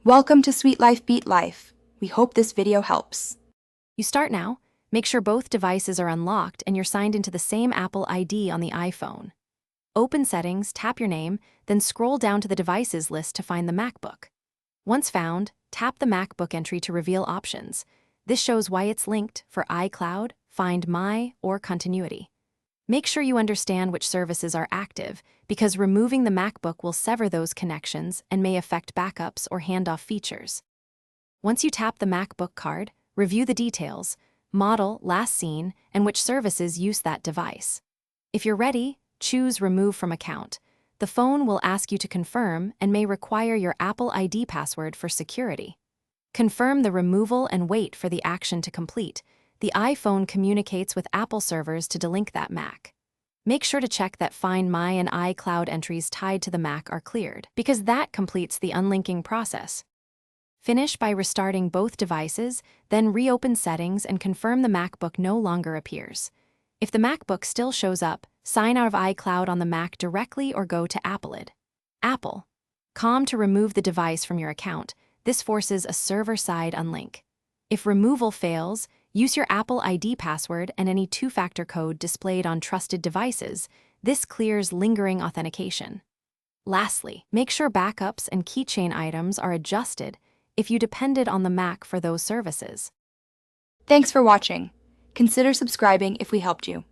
Welcome to Sweet Life Beat Life. We hope this video helps. You start now. Make sure both devices are unlocked and you're signed into the same Apple ID on the iPhone. Open Settings, tap your name, then scroll down to the Devices list to find the MacBook. Once found, tap the MacBook entry to reveal options. This shows why it's linked for iCloud, Find My, or Continuity. Make sure you understand which services are active, because removing the MacBook will sever those connections and may affect backups or handoff features. Once you tap the MacBook card, review the details, model, last seen, and which services use that device. If you're ready, choose Remove from Account. The phone will ask you to confirm and may require your Apple ID password for security. Confirm the removal and wait for the action to complete. The iPhone communicates with Apple servers to delink that Mac. Make sure to check that Find My and iCloud entries tied to the Mac are cleared, because that completes the unlinking process. Finish by restarting both devices, then reopen Settings and confirm the MacBook no longer appears. If the MacBook still shows up, sign out of iCloud on the Mac directly or go to Apple.com to remove the device from your account. This forces a server-side unlink. If removal fails, use your Apple ID password and any two-factor code displayed on trusted devices. This clears lingering authentication. Lastly, make sure backups and keychain items are adjusted if you depended on the Mac for those services. Thanks for watching. Consider subscribing if we helped you.